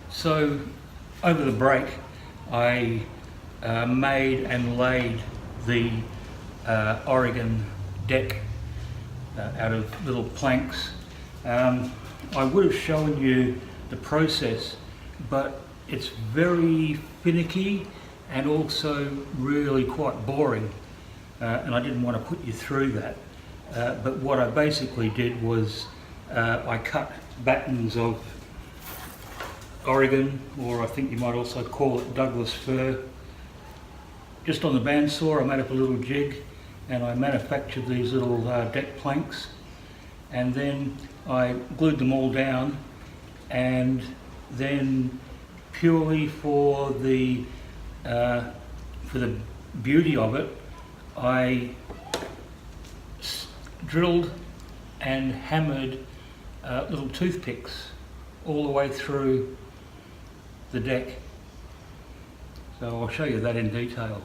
So over the break I made and laid the Oregon deck out of little planks. I would have shown you the process, but it's very finicky and also really quite boring, and I didn't want to put you through that. But what I basically did was I cut battens of Oregon, or I think you might also call it Douglas fir, just on the bandsaw. I made up a little jig and I manufactured these little deck planks, and then I glued them all down, and then purely for the beauty of it, I drilled and hammered little toothpicks all the way through the deck. So I'll show you that in detail.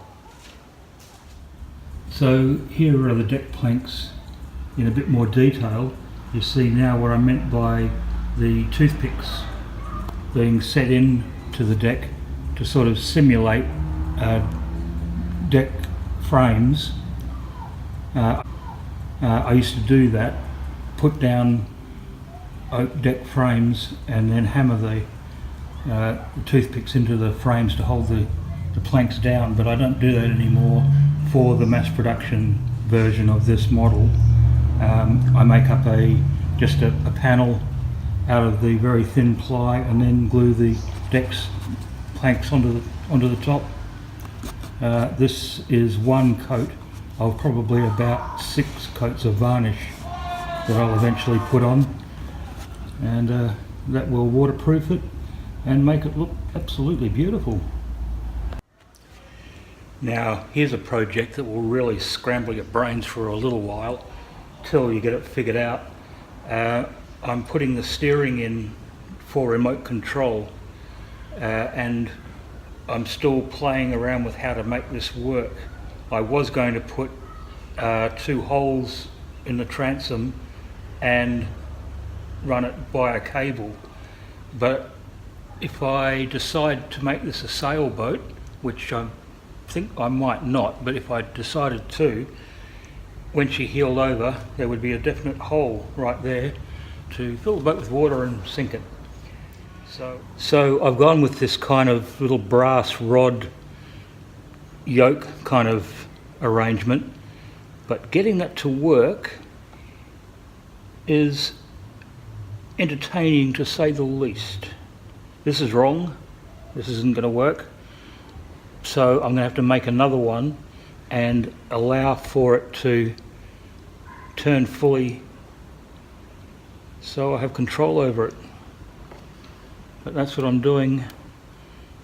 So here are the deck planks in a bit more detail. You see now what I meant by the toothpicks being set in to the deck to sort of simulate deck frames. I used to do that, put down oak deck frames and then hammer the toothpicks into the frames to hold the planks down, but I don't do that anymore for the mass production version of this model. I make up just a panel out of the very thin ply and then glue the deck's planks onto the top. This is one coat of probably about 6 coats of varnish that I'll eventually put on, and that will waterproof it and make it look absolutely beautiful. Now here's a project that will really scramble your brains for a little while till you get it figured out. I'm putting the steering in for remote control, and I'm still playing around with how to make this work. I was going to put 2 holes in the transom and run it by a cable, but if I decide to make this a sailboat, which I think I might not, but if I decided to, when she heeled over there would be a definite hole right there to fill the boat with water and sink it. So I've gone with this kind of little brass rod yoke kind of arrangement, but getting that to work is entertaining to say the least. This is wrong, this isn't going to work, so I'm going to have to make another one and allow for it to turn fully so I have control over it. But that's what I'm doing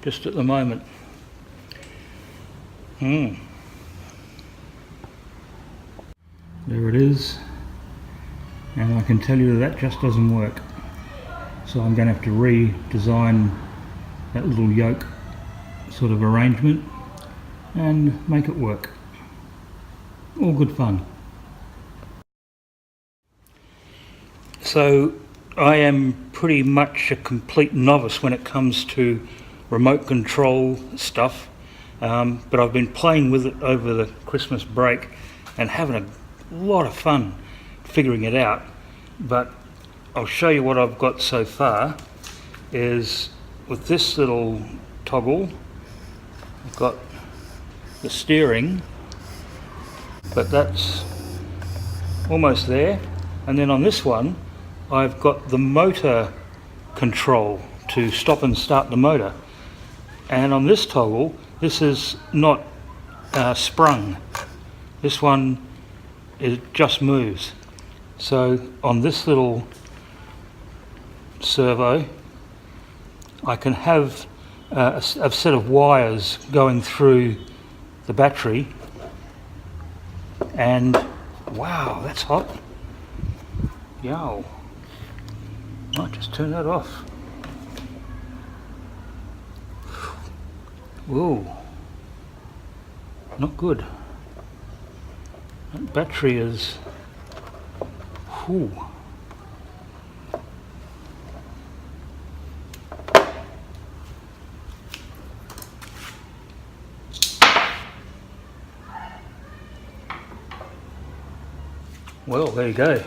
just at the moment. There it is, and I can tell you that just doesn't work. So I'm going to have to redesign that little yoke sort of arrangement and make it work. All good fun. So I am pretty much a complete novice when it comes to remote control stuff, but I've been playing with it over the Christmas break and having a lot of fun figuring it out. But I'll show you what I've got so far. Is with this little toggle I've got the steering, but that's almost there, and then on this one I've got the motor control to stop and start the motor, and on this toggle this is not sprung. This one, it just moves. So on this little servo I can have a set of wires going through the battery, and wow, that's hot. Yow. Might just turn that off. Whoa, not good. That battery is, whew. Well, there you go.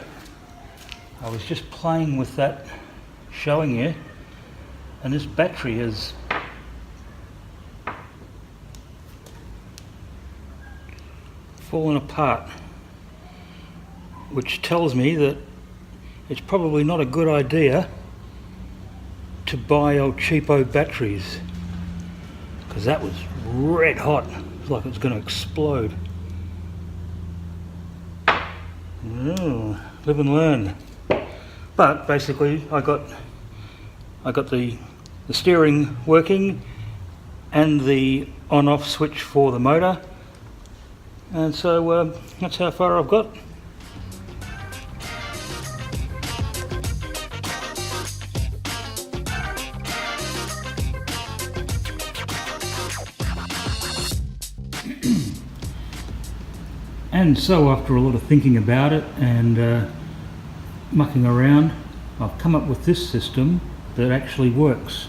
I was just playing with that, showing you, and this battery is fallen apart, which tells me that it's probably not a good idea to buy old cheapo batteries, because that was red hot. It's like it was going to explode. Oh, live and learn. But basically I got the steering working and the on-off switch for the motor, and so that's how far I've got. And so after a lot of thinking about it and mucking around, I've come up with this system that actually works.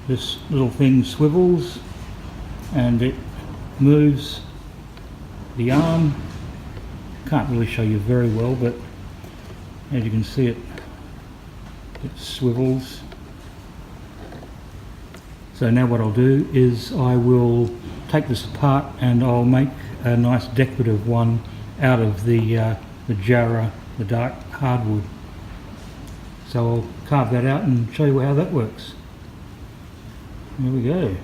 This little thing swivels and it moves the arm. Can't really show you very well, but as you can see, it swivels. So now what I'll do is I will take this apart and I'll make a nice decorative one out of the Jarrah, the dark hardwood. So I'll carve that out and show you how that works. There we go.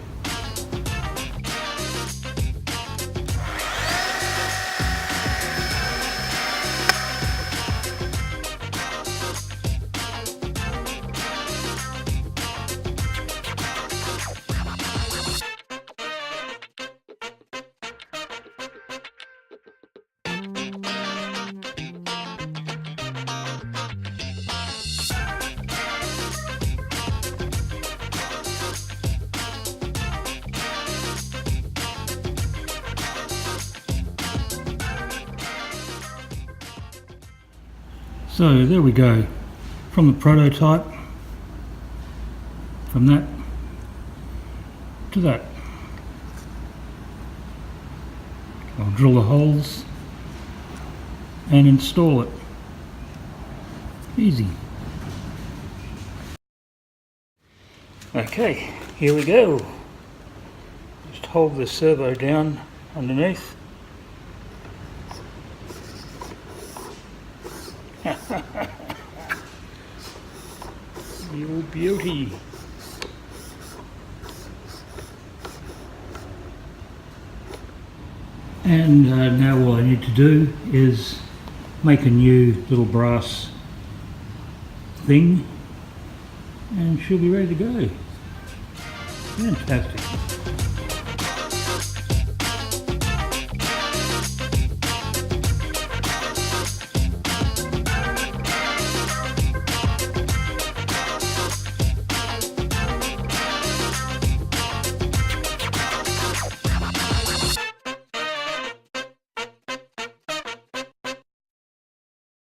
So there we go, from the prototype, from that to that. I'll drill the holes and install it. Easy. Okay, here we go. Just hold the servo down underneath. You beauty. And now all I need to do is make a new little brass thing and she'll be ready to go. Fantastic.